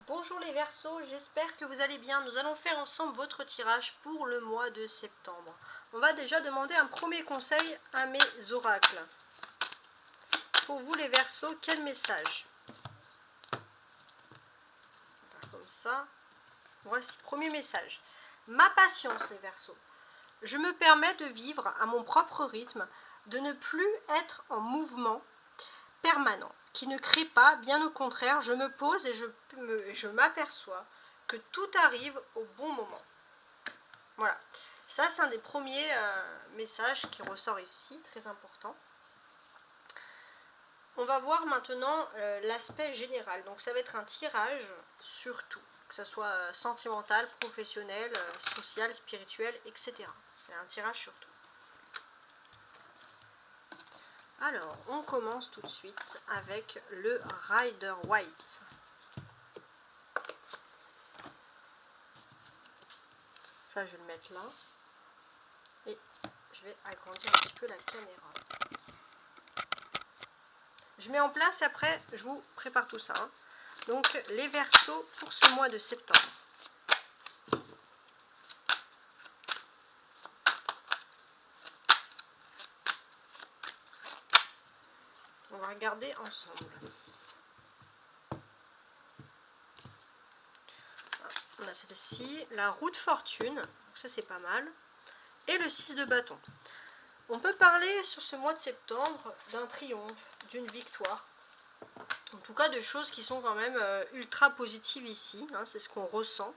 Bonjour les Verseaux, j'espère que vous allez bien. Nous allons faire ensemble votre tirage pour le mois de septembre. On va déjà demander un premier conseil à mes oracles. Pour vous les Verseaux, quel message? On va faire comme ça. Voici, premier message. Ma patience les Verseaux. Je me permets de vivre à mon propre rythme, de ne plus être en mouvement permanent, qui ne crée pas, bien au contraire, je me pose et je m'aperçois que tout arrive au bon moment. Voilà, ça c'est un des premiers messages qui ressort ici, très important. On va voir maintenant l'aspect général, donc ça va être un tirage sur tout, que ce soit sentimental, professionnel, social, spirituel, etc. C'est un tirage sur tout. Alors, on commence tout de suite avec le Rider White. Ça, je vais le mettre là. Et je vais agrandir un petit peu la caméra. Je mets en place, après, je vous prépare tout ça. Hein. Donc, les Verseaux pour ce mois de septembre. On va regarder ensemble. On a celle-ci, la roue de fortune, donc ça c'est pas mal, et le 6 de bâton. On peut parler sur ce mois de septembre d'un triomphe, d'une victoire, en tout cas de choses qui sont quand même ultra positives ici, hein, c'est ce qu'on ressent.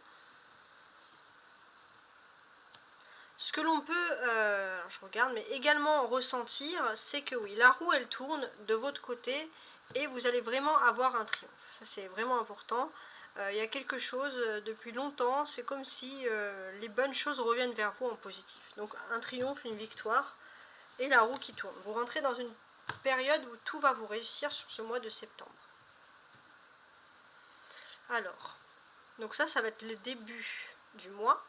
Ce que l'on peut, je regarde, mais également ressentir, c'est que oui, la roue elle tourne de votre côté et vous allez vraiment avoir un triomphe. Ça c'est vraiment important. Il y a quelque chose depuis longtemps, c'est comme si les bonnes choses reviennent vers vous en positif. Donc un triomphe, une victoire et la roue qui tourne. Vous rentrez dans une période où tout va vous réussir sur ce mois de septembre. Alors, donc ça va être le début du mois.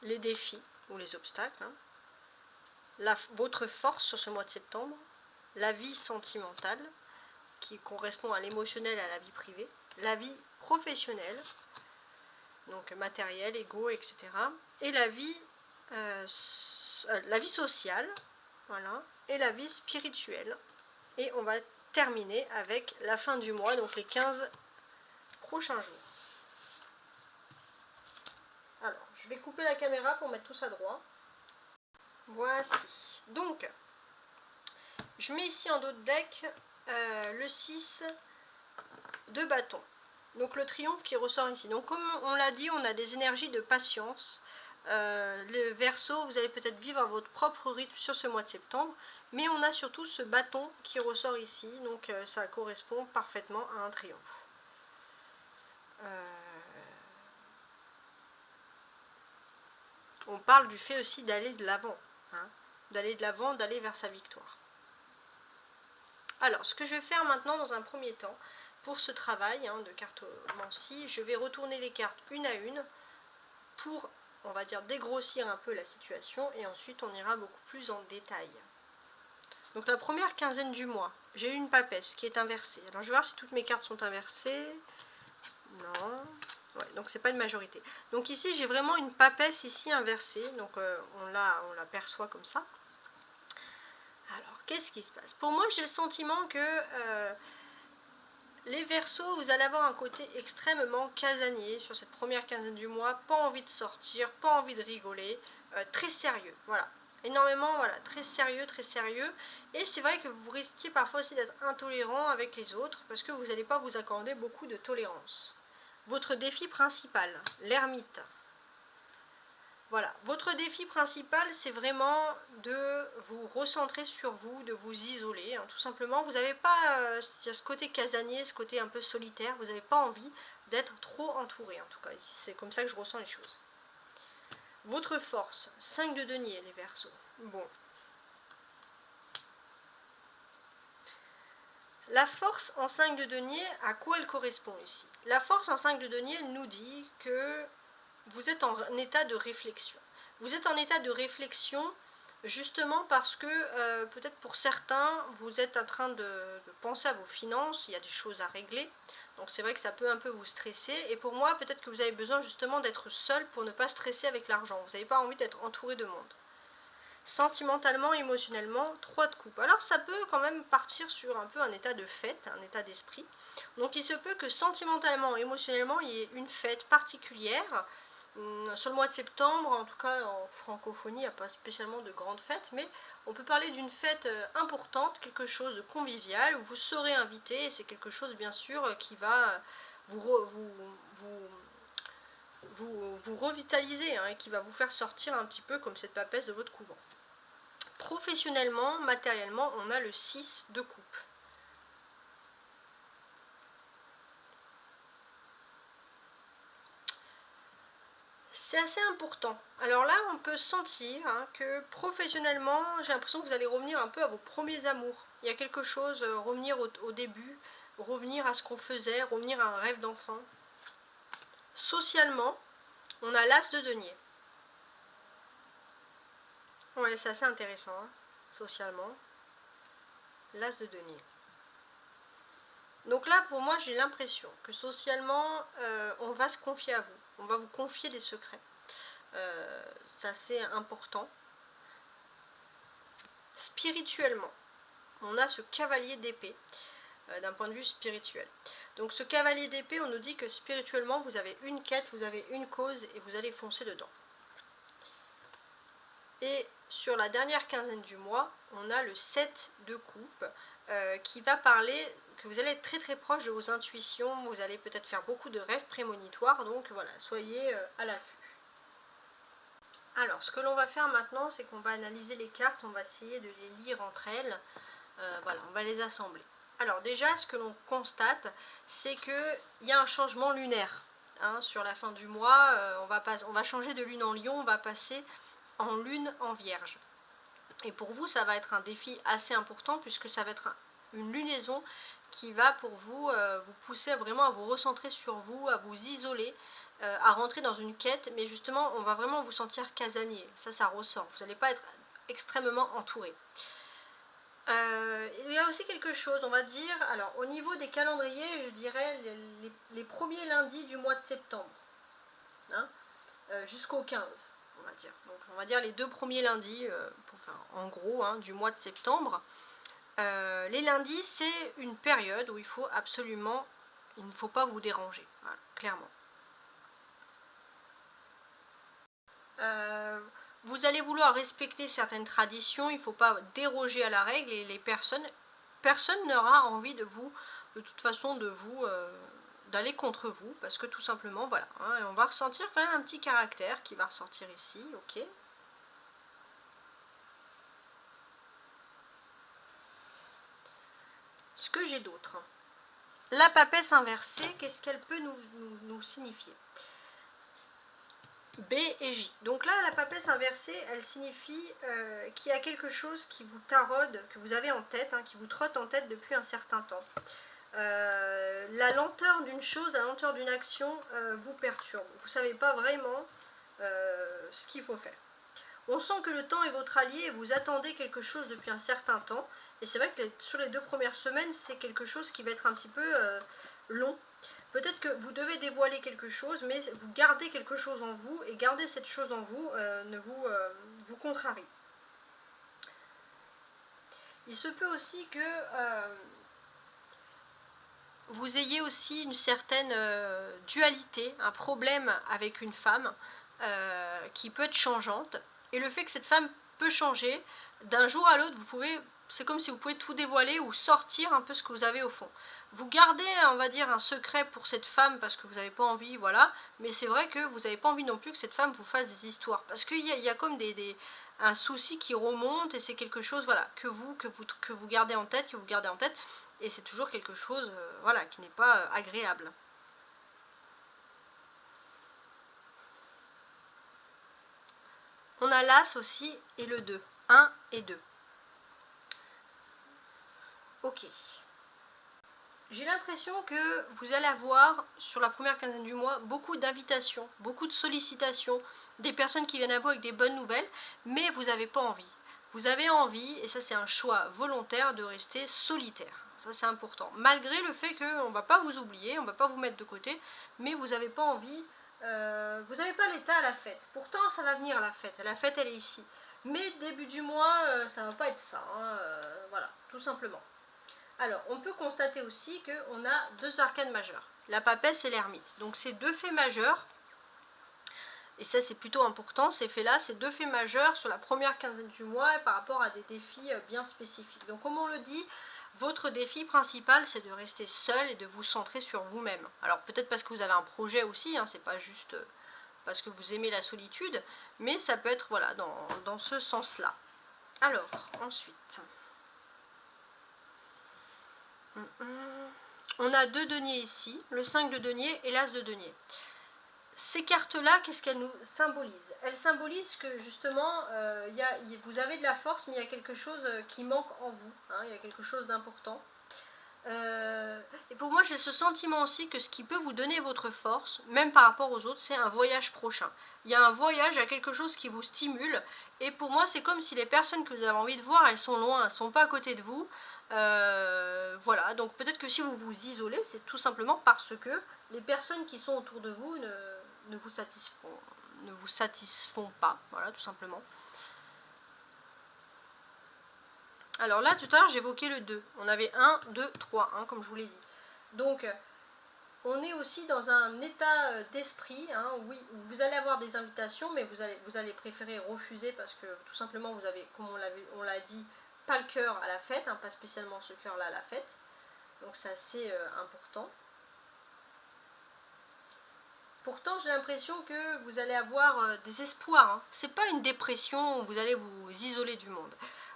Les défis ou les obstacles. Hein. Votre force sur ce mois de septembre. La vie sentimentale qui correspond à l'émotionnel et à la vie privée. La vie professionnelle, donc matériel, égo, etc. Et la vie sociale, voilà, et la vie spirituelle. Et on va terminer avec la fin du mois, donc les 15 prochains jours. Alors, je vais couper la caméra pour mettre tout ça droit. Voici. Donc, je mets ici en dos de deck le 6 de bâton. Donc le triomphe qui ressort ici. Donc comme on l'a dit, on a des énergies de patience. Le Verseau, vous allez peut-être vivre à votre propre rythme sur ce mois de septembre. Mais on a surtout ce bâton qui ressort ici. Donc ça correspond parfaitement à un triomphe. On parle du fait aussi d'aller de l'avant. Hein, d'aller de l'avant, d'aller vers sa victoire. Alors, ce que je vais faire maintenant dans un premier temps, pour ce travail de cartomancie, je vais retourner les cartes une à une pour, on va dire, dégrossir un peu la situation et ensuite on ira beaucoup plus en détail. Donc la première quinzaine du mois, j'ai eu une papesse qui est inversée. Alors je vais voir si toutes mes cartes sont inversées. Non. Ouais, donc c'est pas une majorité. Donc ici j'ai vraiment une papesse ici inversée, donc on l'aperçoit comme ça. Alors, qu'est-ce qui se passe? Pour moi, j'ai le sentiment que les Verseaux, vous allez avoir un côté extrêmement casanier sur cette première quinzaine du mois. Pas envie de sortir, pas envie de rigoler. Très sérieux, voilà. Énormément, voilà, très sérieux, très sérieux. Et c'est vrai que vous risquez parfois aussi d'être intolérant avec les autres parce que vous n'allez pas vous accorder beaucoup de tolérance. Votre défi principal, l'ermite. Voilà, votre défi principal, c'est vraiment de vous recentrer sur vous, de vous isoler, hein, tout simplement. Vous n'avez pas, il y a ce côté casanier, ce côté un peu solitaire, vous n'avez pas envie d'être trop entouré, en tout cas. Ici, c'est comme ça que je ressens les choses. Votre force, 5 de denier, les Verseaux. Bon. La force en 5 de denier, à quoi elle correspond ici? La force en 5 de denier, elle nous dit que vous êtes en état de réflexion. Vous êtes en état de réflexion justement parce que peut-être pour certains, vous êtes en train de penser à vos finances, il y a des choses à régler. Donc c'est vrai que ça peut un peu vous stresser. Et pour moi, peut-être que vous avez besoin justement d'être seul pour ne pas stresser avec l'argent. Vous n'avez pas envie d'être entouré de monde. Sentimentalement, émotionnellement, 3 de coupe. Alors ça peut quand même partir sur un peu un état de fête, un état d'esprit. Donc il se peut que sentimentalement, émotionnellement, il y ait une fête particulière. Sur le mois de septembre, en tout cas en francophonie, il n'y a pas spécialement de grandes fêtes, mais on peut parler d'une fête importante, quelque chose de convivial, où vous serez invité, et c'est quelque chose bien sûr qui va vous revitaliser, hein, et qui va vous faire sortir un petit peu comme cette papesse de votre couvent. Professionnellement, matériellement, on a le 6 de coupe. C'est assez important. Alors là, on peut sentir que professionnellement, j'ai l'impression que vous allez revenir un peu à vos premiers amours. Il y a quelque chose, revenir au début, revenir à ce qu'on faisait, revenir à un rêve d'enfant. Socialement, on a l'as de denier. Ouais, c'est assez intéressant, socialement. L'as de denier. Donc là, pour moi, j'ai l'impression que socialement, on va se confier à vous. On va vous confier des secrets. C'est assez important. Spirituellement, on a ce cavalier d'épée, d'un point de vue spirituel. Donc ce cavalier d'épée, on nous dit que spirituellement, vous avez une quête, vous avez une cause, et vous allez foncer dedans. Et sur la dernière quinzaine du mois, on a le 7 de coupe, qui va parler que vous allez être très très proche de vos intuitions, vous allez peut-être faire beaucoup de rêves prémonitoires, donc voilà, soyez à l'affût. Alors, ce que l'on va faire maintenant, c'est qu'on va analyser les cartes, on va essayer de les lire entre elles, voilà, on va les assembler. Alors déjà, ce que l'on constate, c'est qu'il y a un changement lunaire, sur la fin du mois, on va changer de lune en lion, on va passer en lune en vierge. Et pour vous, ça va être un défi assez important, puisque ça va être une lunaison qui va pour vous, vous pousser vraiment à vous recentrer sur vous, à vous isoler, à rentrer dans une quête, mais justement, on va vraiment vous sentir casanier, ça ressort, vous n'allez pas être extrêmement entouré. Il y a aussi quelque chose, on va dire, alors au niveau des calendriers, je dirais les premiers lundis du mois de septembre, jusqu'au 15. On va dire. Donc on va dire les 2 premiers lundis, pour faire en gros, du mois de septembre. Les lundis, c'est une période où il ne faut pas vous déranger, voilà, clairement. Vous allez vouloir respecter certaines traditions, il ne faut pas déroger à la règle, et personne n'aura envie de toute façon, d'aller contre vous, parce que tout simplement, voilà, et on va ressentir quand même un petit caractère qui va ressortir ici, ok. Ce que j'ai d'autre, la papesse inversée, qu'est-ce qu'elle peut nous signifier? B et J. Donc là, la papesse inversée, elle signifie qu'il y a quelque chose qui vous taraude, que vous avez en tête, qui vous trotte en tête depuis un certain temps. La lenteur d'une chose, la lenteur d'une action vous perturbe. Vous ne savez pas vraiment ce qu'il faut faire. On sent que le temps est votre allié et vous attendez quelque chose depuis un certain temps. Et c'est vrai que sur les 2 premières semaines, c'est quelque chose qui va être un petit peu long. Peut-être que vous devez dévoiler quelque chose, mais vous gardez quelque chose en vous, et garder cette chose en vous ne vous contrarie. Il se peut aussi que vous ayez aussi une certaine dualité, un problème avec une femme qui peut être changeante, et le fait que cette femme peut changer, d'un jour à l'autre, c'est comme si vous pouvez tout dévoiler ou sortir un peu ce que vous avez au fond. Vous gardez, on va dire, un secret pour cette femme parce que vous n'avez pas envie, voilà, mais c'est vrai que vous n'avez pas envie non plus que cette femme vous fasse des histoires, parce qu'il y a comme un souci qui remonte, et c'est quelque chose, voilà, que vous gardez en tête, et c'est toujours quelque chose, voilà, qui n'est pas agréable. On a l'As aussi et le 2, 1 et 2. Ok. J'ai l'impression que vous allez avoir, sur la première quinzaine du mois, beaucoup d'invitations, beaucoup de sollicitations, des personnes qui viennent à vous avec des bonnes nouvelles, mais vous n'avez pas envie. Vous avez envie, et ça c'est un choix volontaire, de rester solitaire. Ça c'est important. Malgré le fait qu'on ne va pas vous oublier, on ne va pas vous mettre de côté, mais vous n'avez pas envie, vous n'avez pas l'état à la fête. Pourtant ça va venir la fête elle est ici. Mais début du mois, ça ne va pas être ça, hein, voilà, tout simplement. Alors, on peut constater aussi qu'on a deux arcanes majeures, la papesse et l'ermite. Donc ces deux faits majeurs, et ça c'est plutôt important, ces faits-là, c'est deux faits majeurs sur la première quinzaine du mois par rapport à des défis bien spécifiques. Donc comme on le dit, votre défi principal c'est de rester seul et de vous centrer sur vous-même. Alors peut-être parce que vous avez un projet aussi, hein, c'est pas juste parce que vous aimez la solitude, mais ça peut être voilà, dans ce sens-là. Alors, ensuite, on a deux deniers ici, le 5 de denier et l'as de denier. Ces cartes-là, qu'est-ce qu'elles nous symbolisent? Elles symbolisent que justement, vous avez de la force, mais il y a quelque chose qui manque en vous, hein, il y a quelque chose d'important. Et pour moi, j'ai ce sentiment aussi que ce qui peut vous donner votre force, même par rapport aux autres, c'est un voyage prochain. Il y a un voyage, il y a quelque chose qui vous stimule, et pour moi, c'est comme si les personnes que vous avez envie de voir, elles sont loin, elles ne sont pas à côté de vous. Voilà, donc peut-être que si vous vous isolez, c'est tout simplement parce que les personnes qui sont autour de vous ne vous satisfont pas, voilà, tout simplement. Alors là, tout à l'heure, j'évoquais le 2. On avait 1, 2, 3, hein, comme je vous l'ai dit. Donc, on est aussi dans un état d'esprit, hein, oui, où vous allez avoir des invitations, mais vous allez préférer refuser parce que tout simplement, vous avez, comme on l'a dit, pas le cœur à la fête, hein, pas spécialement ce cœur-là à la fête. Donc, c'est assez important. Pourtant, j'ai l'impression que vous allez avoir des espoirs. Hein. C'est pas une dépression où vous allez vous isoler du monde.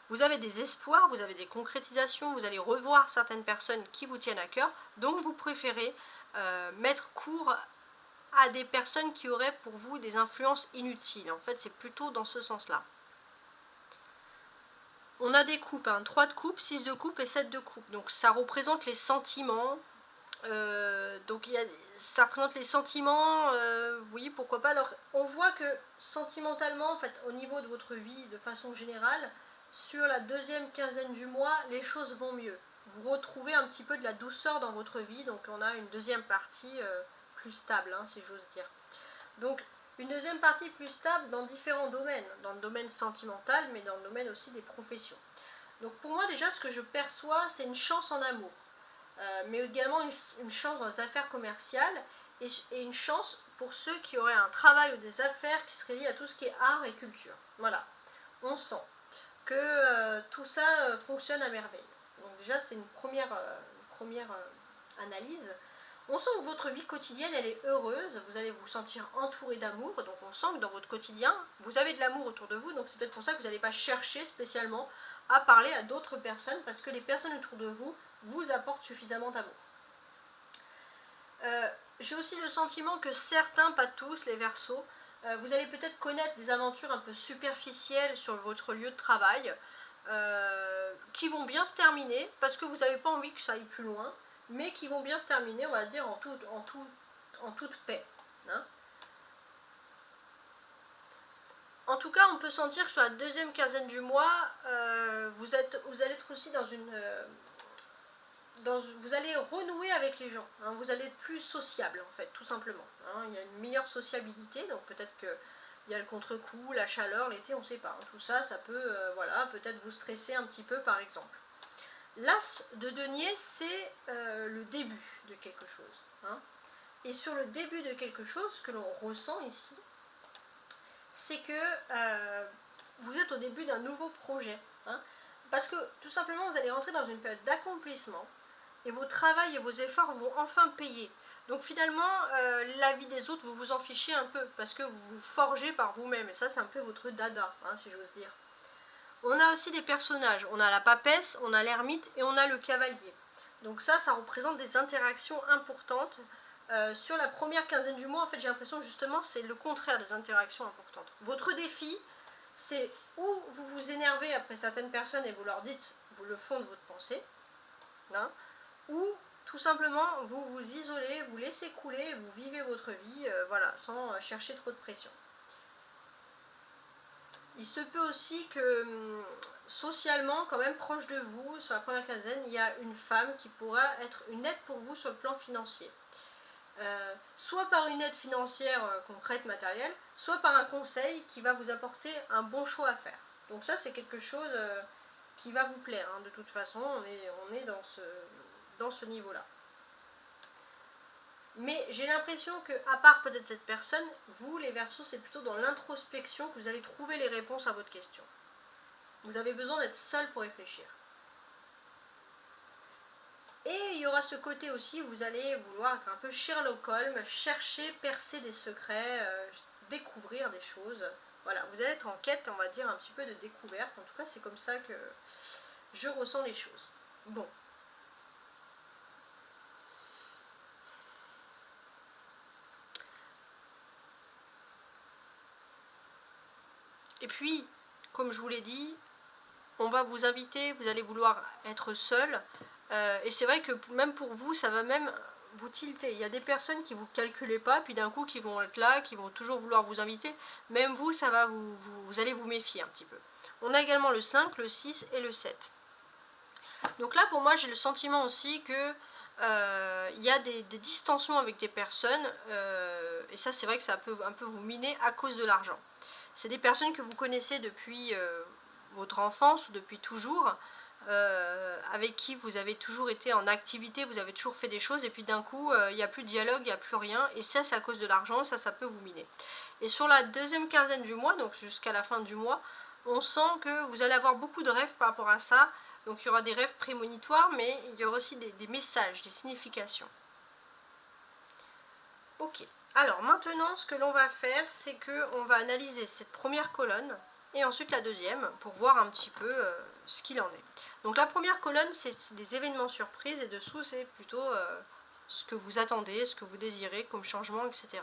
Vous avez des espoirs, vous avez des concrétisations, vous allez revoir certaines personnes qui vous tiennent à cœur, donc vous préférez mettre court à des personnes qui auraient pour vous des influences inutiles. En fait, c'est plutôt dans ce sens-là. On a des coupes, hein, 3 de coupe, 6 de coupe et 7 de coupe. Donc ça représente les sentiments. Donc ça représente les sentiments, oui, pourquoi pas. Alors on voit que sentimentalement, en fait, au niveau de votre vie, de façon générale, sur la deuxième quinzaine du mois, les choses vont mieux. Vous retrouvez un petit peu de la douceur dans votre vie, donc on a une deuxième partie plus stable, hein, si j'ose dire. Donc une deuxième partie plus stable dans différents domaines, dans le domaine sentimental, mais dans le domaine aussi des professions. Donc pour moi déjà, ce que je perçois, c'est une chance en amour, mais également une chance dans les affaires commerciales et une chance pour ceux qui auraient un travail ou des affaires qui seraient liées à tout ce qui est art et culture. Voilà, on sent que tout ça fonctionne à merveille. Donc déjà c'est une première analyse. On sent que votre vie quotidienne elle est heureuse, vous allez vous sentir entouré d'amour, donc on sent que dans votre quotidien vous avez de l'amour autour de vous, donc c'est peut-être pour ça que vous n'allez pas chercher spécialement à parler à d'autres personnes parce que les personnes autour de vous vous apportent suffisamment d'amour. J'ai aussi le sentiment que certains, pas tous, les Verseaux, vous allez peut-être connaître des aventures un peu superficielles sur votre lieu de travail qui vont bien se terminer parce que vous n'avez pas envie que ça aille plus loin, mais qui vont bien se terminer, on va dire, en toute paix. Hein. En tout cas, on peut sentir que sur la deuxième quinzaine du mois, vous allez être aussi dans une... vous allez renouer avec les gens, hein, vous allez être plus sociable en fait, tout simplement. Hein, il y a une meilleure sociabilité, donc peut-être qu'il y a le contre-coup, la chaleur, l'été, on ne sait pas. Hein, tout ça, ça peut voilà, peut-être vous stresser un petit peu par exemple. L'as de denier, c'est le début de quelque chose. Hein, et sur le début de quelque chose, ce que l'on ressent ici, c'est que vous êtes au début d'un nouveau projet. Hein, parce que tout simplement, vous allez rentrer dans une période d'accomplissement. Et vos travails et vos efforts vont enfin payer. Donc finalement, la vie des autres, vous vous en fichez un peu, parce que vous vous forgez par vous-même. Et ça, c'est un peu votre dada, hein, si j'ose dire. On a aussi des personnages. On a la papesse, on a l'ermite et on a le cavalier. Donc ça représente des interactions importantes. Sur la première quinzaine du mois, en fait, j'ai l'impression justement, c'est le contraire des interactions importantes. Votre défi, c'est où vous vous énervez après certaines personnes et vous leur dites, vous le fond de votre pensée, hein, ou tout simplement vous vous isolez, vous laissez couler, vous vivez votre vie, voilà, sans chercher trop de pression. Il se peut aussi que socialement, quand même proche de vous, sur la première quinzaine, il y a une femme qui pourra être une aide pour vous sur le plan financier. Soit par une aide financière concrète, matérielle, soit par un conseil qui va vous apporter un bon choix à faire. Donc ça, c'est quelque chose qui va vous plaire. Hein. De toute façon, on est dans ce niveau-là. Mais j'ai l'impression que, à part peut-être cette personne, vous, les Verseaux, c'est plutôt dans l'introspection que vous allez trouver les réponses à votre question. Vous avez besoin d'être seul pour réfléchir. Et il y aura ce côté aussi, vous allez vouloir être un peu Sherlock Holmes, chercher, percer des secrets, découvrir des choses. Voilà, vous allez être en quête, on va dire, un petit peu de découverte. En tout cas, c'est comme ça que je ressens les choses. Bon. Et puis, comme je vous l'ai dit, on va vous inviter, vous allez vouloir être seul. Et c'est vrai que même pour vous, ça va même vous tilter. Il y a des personnes qui ne vous calculez pas, puis d'un coup qui vont être là, qui vont toujours vouloir vous inviter. Même vous, ça va vous allez vous méfier un petit peu. On a également le 5, le 6 et le 7. Donc là, pour moi, j'ai le sentiment aussi que il y a des distensions avec des personnes. Et ça, c'est vrai que ça peut un peu vous miner à cause de l'argent. C'est des personnes que vous connaissez depuis votre enfance ou depuis toujours, avec qui vous avez toujours été en activité, vous avez toujours fait des choses, et puis d'un coup, il n'y a plus de dialogue, il n'y a plus rien, et ça, c'est à cause de l'argent, ça peut vous miner. Et sur la deuxième quinzaine du mois, donc jusqu'à la fin du mois, on sent que vous allez avoir beaucoup de rêves par rapport à ça, donc il y aura des rêves prémonitoires, mais il y aura aussi des messages, des significations. Ok. Alors maintenant, ce que l'on va faire, c'est qu'on va analyser cette première colonne et ensuite la deuxième pour voir un petit peu ce qu'il en est. Donc la première colonne, c'est les événements surprises et dessous, c'est plutôt ce que vous attendez, ce que vous désirez comme changement, etc.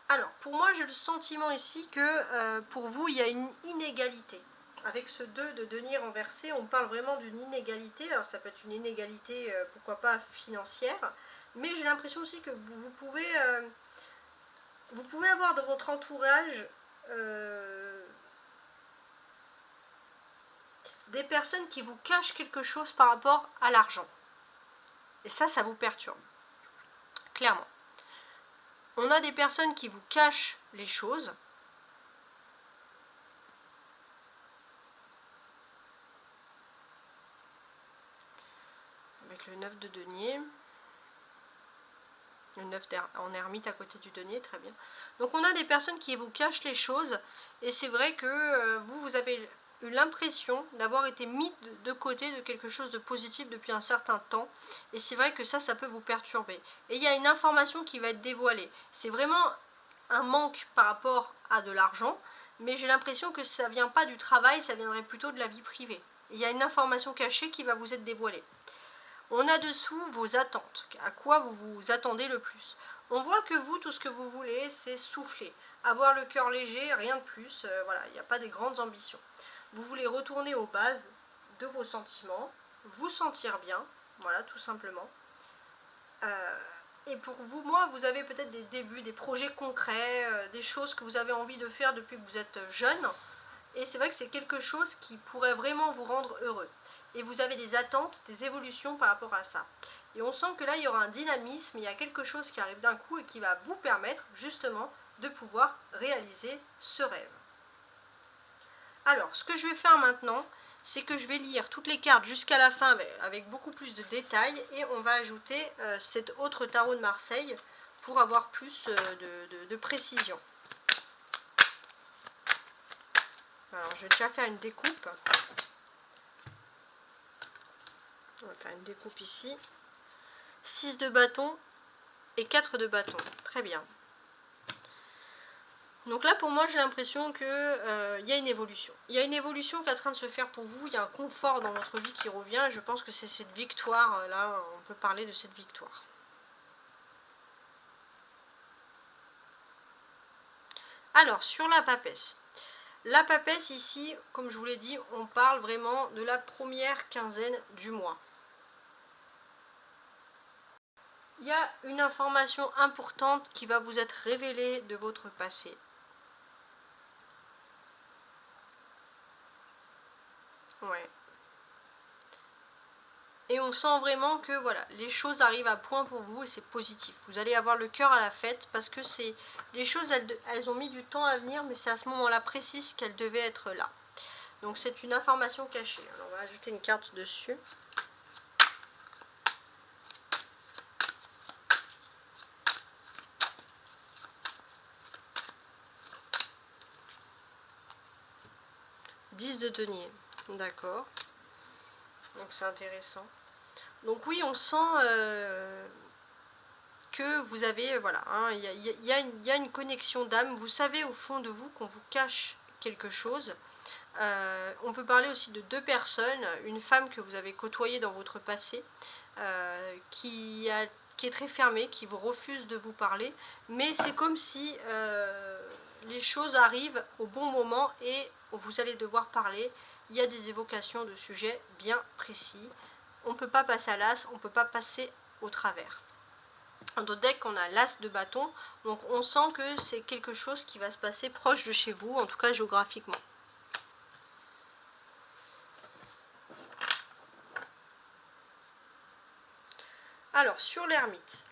Alors, pour moi, j'ai le sentiment ici que pour vous, il y a une inégalité. Avec ce 2 de denier renversé, on parle vraiment d'une inégalité. Alors, ça peut être une inégalité, pourquoi pas financière, mais j'ai l'impression aussi que vous pouvez avoir dans votre entourage des personnes qui vous cachent quelque chose par rapport à l'argent. Et ça vous perturbe. Clairement. On a des personnes qui vous cachent les choses. Avec le 9 de denier. Le 9 en ermite à côté du denier, très bien. Donc on a des personnes qui vous cachent les choses. Et c'est vrai que vous avez eu l'impression d'avoir été mis de côté de quelque chose de positif depuis un certain temps. Et c'est vrai que ça peut vous perturber. Et il y a une information qui va être dévoilée. C'est vraiment un manque par rapport à de l'argent. Mais j'ai l'impression que ça ne vient pas du travail, ça viendrait plutôt de la vie privée. Et il y a une information cachée qui va vous être dévoilée. On a dessous vos attentes, à quoi vous vous attendez le plus. On voit que vous, tout ce que vous voulez, c'est souffler, avoir le cœur léger, rien de plus, voilà, il n'y a pas des grandes ambitions. Vous voulez retourner aux bases de vos sentiments, vous sentir bien, voilà, tout simplement. Et pour vous, moi, vous avez peut-être des débuts, des projets concrets, des choses que vous avez envie de faire depuis que vous êtes jeune. Et c'est vrai que c'est quelque chose qui pourrait vraiment vous rendre heureux. Et vous avez des attentes, des évolutions par rapport à ça. Et on sent que là, il y aura un dynamisme, il y a quelque chose qui arrive d'un coup et qui va vous permettre justement de pouvoir réaliser ce rêve. Alors, ce que je vais faire maintenant, c'est que je vais lire toutes les cartes jusqu'à la fin avec beaucoup plus de détails et on va ajouter cet autre tarot de Marseille pour avoir plus de précision. Alors, je vais déjà faire une découpe. On va faire une découpe ici. 6 de bâton et 4 de bâton. Très bien. Donc là, pour moi, j'ai l'impression qu'il y a une évolution. Il y a une évolution qui est en train de se faire pour vous. Il y a un confort dans votre vie qui revient. Et je pense que c'est cette victoire. Là, on peut parler de cette victoire. Alors, sur la papesse. La papesse, ici, comme je vous l'ai dit, on parle vraiment de la première quinzaine du mois. Il y a une information importante qui va vous être révélée de votre passé. mais on sent vraiment que voilà, les choses arrivent à point pour vous et c'est positif. Vous allez avoir le cœur à la fête parce que les choses, elles ont mis du temps à venir, mais c'est à ce moment-là précis qu'elles devaient être là. Donc c'est une information cachée. Alors on va ajouter une carte dessus. De denier, d'accord, donc c'est intéressant. Donc oui, on sent que vous avez, voilà, il y a une connexion d'âme. Vous savez au fond de vous qu'on vous cache quelque chose. On peut parler aussi de deux personnes, une femme que vous avez côtoyée dans votre passé, qui est très fermée, qui vous refuse de vous parler, mais c'est comme si les choses arrivent au bon moment et vous allez devoir parler. Il y a des évocations de sujets bien précis. On ne peut pas passer à l'as, on ne peut pas passer au travers. Dans d'autres decks, on a l'as de bâton, donc on sent que c'est quelque chose qui va se passer proche de chez vous, en tout cas géographiquement. Alors, sur l'ermite,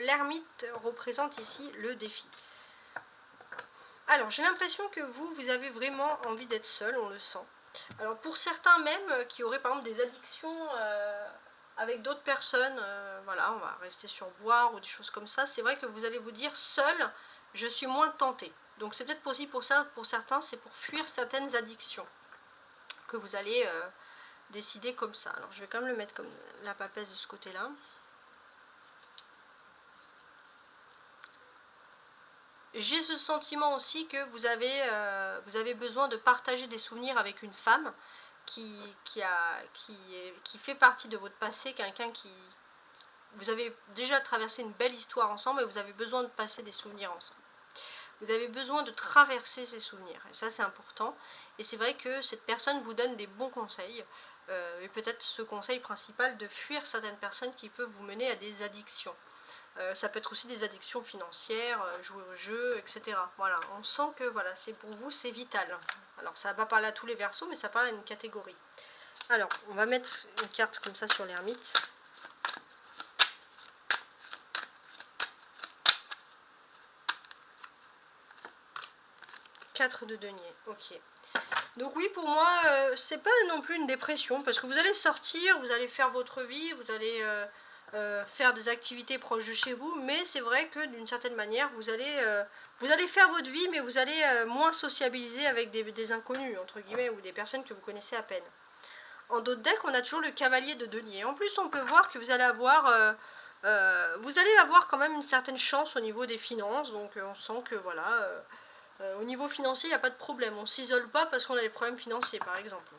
l'ermite représente ici le défi. Alors, j'ai l'impression que vous avez vraiment envie d'être seul, on le sent. Alors, pour certains même, qui auraient par exemple des addictions avec d'autres personnes, voilà, on va rester sur boire ou des choses comme ça, c'est vrai que vous allez vous dire, seul, je suis moins tenté. Donc, c'est peut-être aussi pour ça, pour certains, c'est pour fuir certaines addictions que vous allez décider comme ça. Alors, je vais quand même le mettre comme la papesse de ce côté-là. J'ai ce sentiment aussi que vous avez besoin de partager des souvenirs avec une femme qui fait partie de votre passé, quelqu'un qui... Vous avez déjà traversé une belle histoire ensemble et vous avez besoin de passer des souvenirs ensemble. Vous avez besoin de traverser ces souvenirs, et ça c'est important. Et c'est vrai que cette personne vous donne des bons conseils, et peut-être ce conseil principal de fuir certaines personnes qui peuvent vous mener à des addictions. Ça peut être aussi des addictions financières, jouer au jeu, etc. Voilà, on sent que voilà, c'est pour vous, c'est vital. Alors ça va pas parler à tous les versos, mais ça parle à une catégorie. Alors, on va mettre une carte comme ça sur l'ermite. De denier, ok. Donc oui, pour moi, c'est pas non plus une dépression, parce que vous allez sortir, vous allez faire votre vie, vous allez faire des activités proches de chez vous, mais c'est vrai que d'une certaine manière, vous allez faire votre vie, mais vous allez moins sociabiliser avec des inconnus, entre guillemets, ou des personnes que vous connaissez à peine. En d'autres decks, on a toujours le cavalier de denier. En plus, on peut voir que vous allez avoir quand même une certaine chance au niveau des finances, donc on sent que voilà... au niveau financier, il n'y a pas de problème. On ne s'isole pas parce qu'on a des problèmes financiers, par exemple.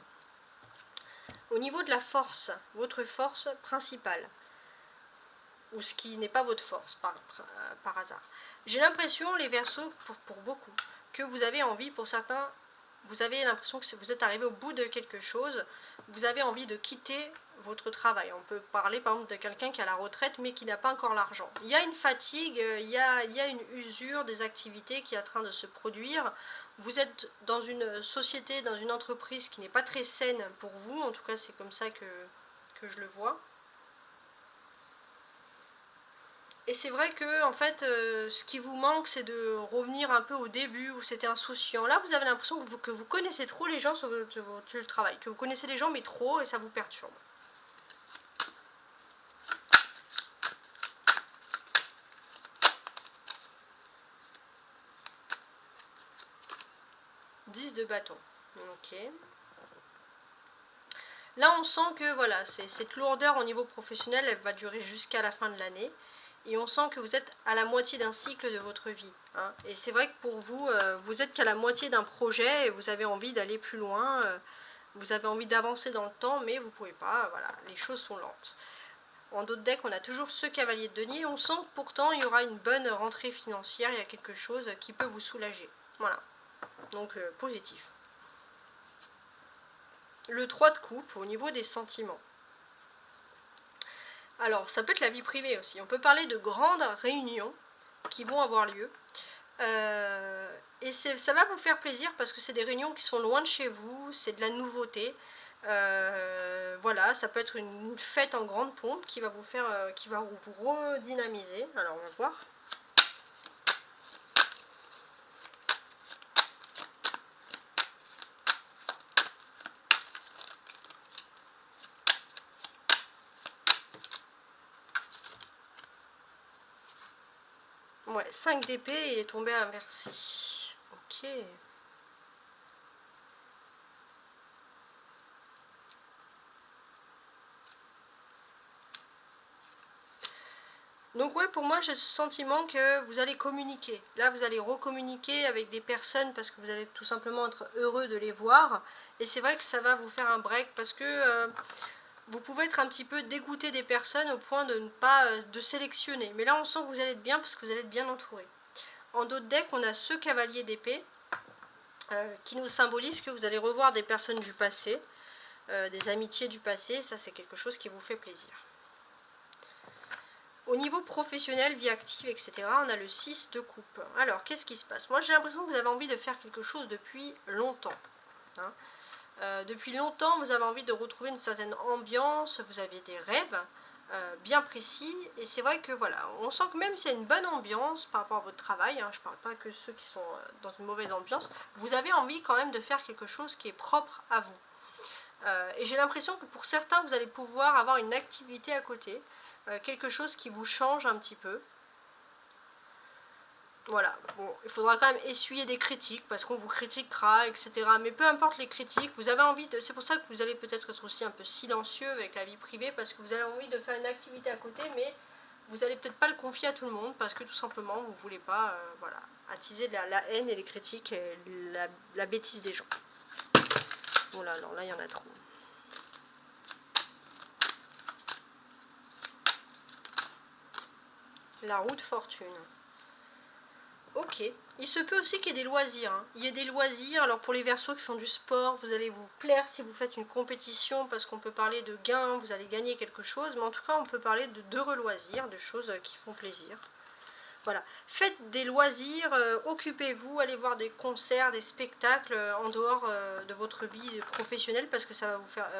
Au niveau de la force, votre force principale, ou ce qui n'est pas votre force, par hasard. J'ai l'impression, les Verseaux, pour beaucoup, que vous avez envie, pour certains, vous avez l'impression que vous êtes arrivé au bout de quelque chose, vous avez envie de quitter votre travail. On peut parler par exemple de quelqu'un qui est à la retraite mais qui n'a pas encore l'argent. Il y a une fatigue, il y a une usure des activités qui est en train de se produire. Vous êtes dans une société, dans une entreprise qui n'est pas très saine pour vous, en tout cas c'est comme ça que je le vois. Et c'est vrai que en fait, ce qui vous manque, c'est de revenir un peu au début où c'était insouciant. Là, vous avez l'impression que vous connaissez trop les gens sur le travail, que vous connaissez les gens mais trop et ça vous perturbe. De bâton. Ok. Là, on sent que voilà, cette lourdeur au niveau professionnel, elle va durer jusqu'à la fin de l'année. Et on sent que vous êtes à la moitié d'un cycle de votre vie. Hein. Et c'est vrai que pour vous, vous êtes qu'à la moitié d'un projet et vous avez envie d'aller plus loin. Vous avez envie d'avancer dans le temps, mais vous ne pouvez pas. Voilà, les choses sont lentes. En d'autres decks, on a toujours ce cavalier de denier. On sent que pourtant, il y aura une bonne rentrée financière. Il y a quelque chose qui peut vous soulager. Voilà. Donc, positif. Le 3 de coupe au niveau des sentiments. Alors, ça peut être la vie privée aussi. On peut parler de grandes réunions qui vont avoir lieu. Et ça va vous faire plaisir parce que c'est des réunions qui sont loin de chez vous, c'est de la nouveauté. Voilà, ça peut être une fête en grande pompe qui va vous faire, qui va vous redynamiser. Alors on va voir. Ouais, 5 d'épée, il est tombé inversé. Ok. Donc ouais, pour moi, j'ai ce sentiment que vous allez communiquer. Là, vous allez recommuniquer avec des personnes parce que vous allez tout simplement être heureux de les voir. Et c'est vrai que ça va vous faire un break parce que vous pouvez être un petit peu dégoûté des personnes au point de ne pas de sélectionner. Mais là, on sent que vous allez être bien parce que vous allez être bien entouré. En d'autres decks, on a ce cavalier d'épée qui nous symbolise que vous allez revoir des personnes du passé, des amitiés du passé. Ça, c'est quelque chose qui vous fait plaisir. Au niveau professionnel, vie active, etc., on a le 6 de coupe. Alors, qu'est-ce qui se passe? Moi, j'ai l'impression que vous avez envie de faire quelque chose depuis longtemps. Hein. Depuis longtemps, vous avez envie de retrouver une certaine ambiance, vous avez des rêves bien précis. Et c'est vrai que voilà, on sent que même s'il y a une bonne ambiance par rapport à votre travail, hein, je ne parle pas que ceux qui sont dans une mauvaise ambiance, vous avez envie quand même de faire quelque chose qui est propre à vous. Et j'ai l'impression que pour certains, vous allez pouvoir avoir une activité à côté, quelque chose qui vous change un petit peu. Voilà, bon, il faudra quand même essuyer des critiques, parce qu'on vous critiquera, etc. Mais peu importe les critiques, vous avez envie de... C'est pour ça que vous allez peut-être être aussi un peu silencieux avec la vie privée, parce que vous avez envie de faire une activité à côté, mais vous n'allez peut-être pas le confier à tout le monde, parce que tout simplement, vous ne voulez pas voilà, attiser la haine et les critiques, et la bêtise des gens. Voilà, alors là, il y en a trop. La roue de fortune. Ok, il se peut aussi qu'il y ait des loisirs. Hein. Il y ait des loisirs, alors pour les Verseaux qui font du sport, vous allez vous plaire si vous faites une compétition, parce qu'on peut parler de gains, vous allez gagner quelque chose, mais en tout cas on peut parler d'heureux loisirs, de choses qui font plaisir. Voilà, faites des loisirs, occupez-vous, allez voir des concerts, des spectacles en dehors de votre vie professionnelle, parce que ça va vous faire...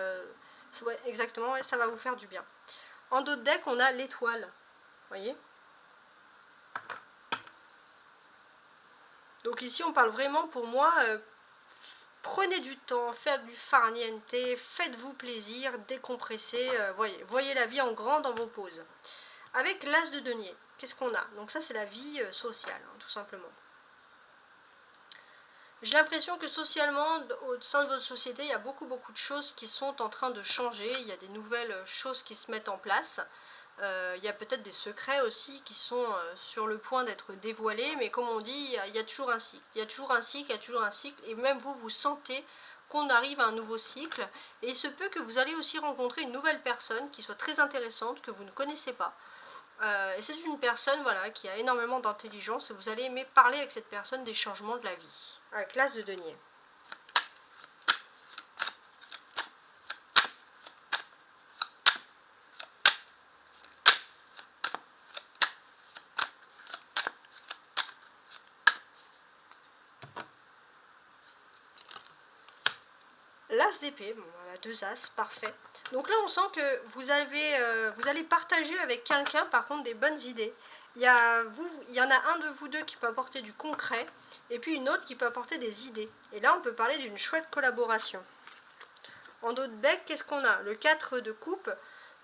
ouais, exactement, ouais, ça va vous faire du bien. En d'autres decks, on a l'étoile, vous voyez. Donc ici, on parle vraiment, pour moi, prenez du temps, faites du farniente, faites-vous plaisir, décompressez, voyez la vie en grand dans vos pauses. Avec l'as de denier, qu'est-ce qu'on a? Donc ça, c'est la vie sociale, hein, tout simplement. J'ai l'impression que socialement, au sein de votre société, il y a beaucoup de choses qui sont en train de changer, il y a des nouvelles choses qui se mettent en place. Il y a peut-être des secrets aussi qui sont sur le point d'être dévoilés, mais comme on dit, il y a toujours un cycle. Il y a toujours un cycle, il y a toujours un cycle, et même vous, vous sentez qu'on arrive à un nouveau cycle. Et il se peut que vous allez aussi rencontrer une nouvelle personne qui soit très intéressante, que vous ne connaissez pas. Et c'est une personne voilà, qui a énormément d'intelligence, et vous allez aimer parler avec cette personne des changements de la vie. Avec l'as de denier. L'as d'épée, bon, voilà, 2 as, parfait. Donc là, on sent que vous allez partager avec quelqu'un, par contre, des bonnes idées. Il y en a un de vous deux qui peut apporter du concret, et puis une autre qui peut apporter des idées. Et là, on peut parler d'une chouette collaboration. En d'autres becs, qu'est-ce qu'on a? Le 4 de coupe.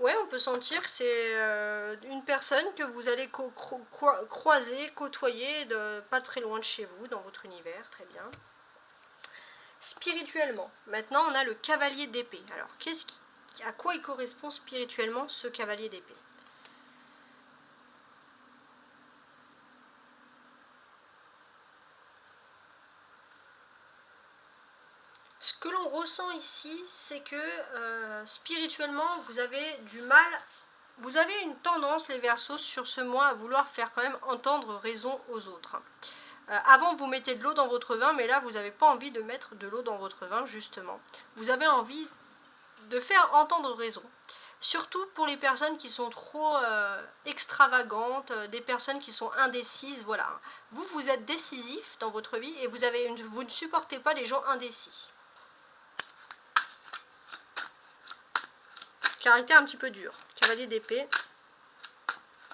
Ouais, on peut sentir que c'est une personne que vous allez croiser, côtoyer, pas très loin de chez vous, dans votre univers, très bien. Spirituellement, maintenant on a le cavalier d'épée. Alors, à quoi il correspond spirituellement ce cavalier d'épée? Ce que l'on ressent ici, c'est que spirituellement, vous avez du mal, vous avez une tendance, les Verseaux, sur ce mois, à vouloir faire quand même entendre raison aux autres. Avant, vous mettez de l'eau dans votre vin, mais là, vous n'avez pas envie de mettre de l'eau dans votre vin, justement. Vous avez envie de faire entendre raison. Surtout pour les personnes qui sont trop extravagantes, des personnes qui sont indécises, voilà. Vous êtes décisif dans votre vie et vous ne supportez pas les gens indécis. caractère un petit peu dur. Cavalier d'épée.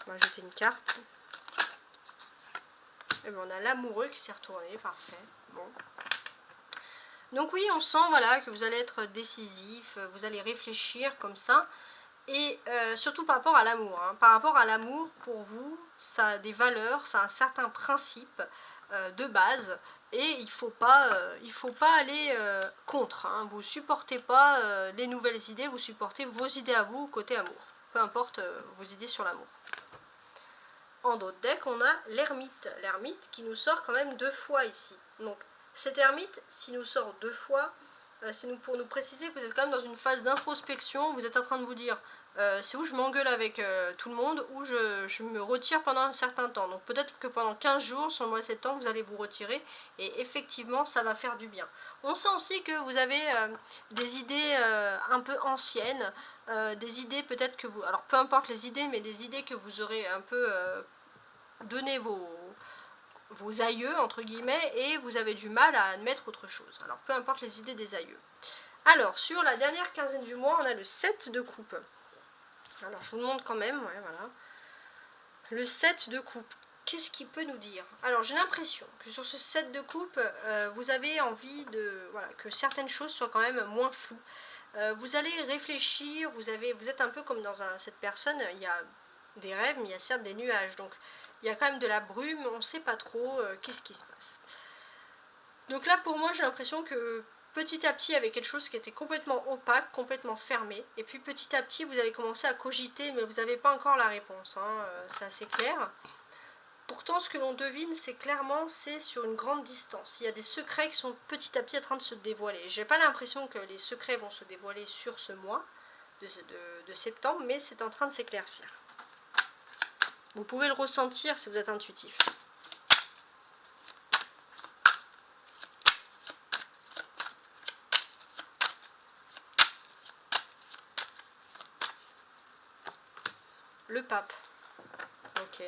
On va jeter une carte. Et bien on a l'amoureux qui s'est retourné, parfait. Bon. Donc oui, on sent voilà, que vous allez être décisif, vous allez réfléchir comme ça. Et surtout par rapport à l'amour. Hein. Par rapport à l'amour, pour vous, ça a des valeurs, ça a un certain principe de base. Et il ne faut pas aller contre. Hein. Vous ne supportez pas les nouvelles idées, vous supportez vos idées à vous côté amour. Peu importe vos idées sur l'amour. En d'autres decks, on a l'ermite. L'ermite qui nous sort quand même 2 fois ici. Donc cet ermite, s'il nous sort 2 fois, c'est pour nous préciser que vous êtes quand même dans une phase d'introspection. Vous êtes en train de vous dire, c'est où je m'engueule avec tout le monde, ou je me retire pendant un certain temps. Donc peut-être que pendant 15 jours, sur le mois de septembre, vous allez vous retirer. Et effectivement, ça va faire du bien. On sent aussi que vous avez des idées un peu anciennes. Des idées peut-être que vous... Alors peu importe les idées, mais des idées que vous aurez un peu donné vos aïeux, entre guillemets, et vous avez du mal à admettre autre chose. Alors peu importe les idées des aïeux. Alors, sur la dernière quinzaine du mois, on a le 7 de coupe. Alors, je vous le montre quand même, ouais, voilà. Le 7 de coupe, qu'est-ce qu'il peut nous dire? Alors, j'ai l'impression que sur ce 7 de coupe, vous avez envie de, voilà, que certaines choses soient quand même moins floues. Vous allez réfléchir, vous êtes un peu comme dans cette personne, il y a des rêves, mais il y a certes des nuages. Donc, il y a quand même de la brume, on ne sait pas trop qu'est-ce qui se passe. Donc là, pour moi, j'ai l'impression que petit à petit, il y avait quelque chose qui était complètement opaque, complètement fermé. Et puis petit à petit, vous allez commencer à cogiter, mais vous n'avez pas encore la réponse. Hein, c'est assez clair. Pourtant, ce que l'on devine, c'est clairement, c'est sur une grande distance. Il y a des secrets qui sont petit à petit en train de se dévoiler. J'ai pas l'impression que les secrets vont se dévoiler sur ce mois de septembre, mais c'est en train de s'éclaircir. Vous pouvez le ressentir si vous êtes intuitif. Le pape. Ok.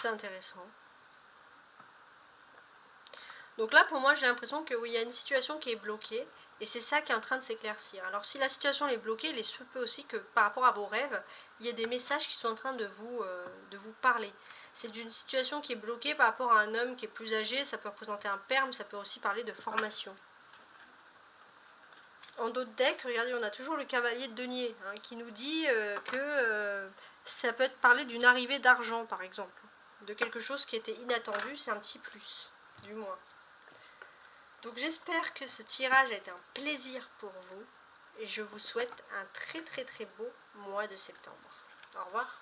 C'est intéressant. Donc là, pour moi, j'ai l'impression que oui, il y a une situation qui est bloquée, et c'est ça qui est en train de s'éclaircir. Alors si la situation est bloquée, il se peut aussi que par rapport à vos rêves, il y ait des messages qui sont en train de vous parler. C'est d'une situation qui est bloquée par rapport à un homme qui est plus âgé, ça peut représenter un père, mais ça peut aussi parler de formation. En d'autres decks, regardez, on a toujours le cavalier de denier, hein, qui nous dit que ça peut être parler d'une arrivée d'argent, par exemple. De quelque chose qui était inattendu, c'est un petit plus, du moins. Donc j'espère que ce tirage a été un plaisir pour vous. Et je vous souhaite un très très très beau mois de septembre. Au revoir.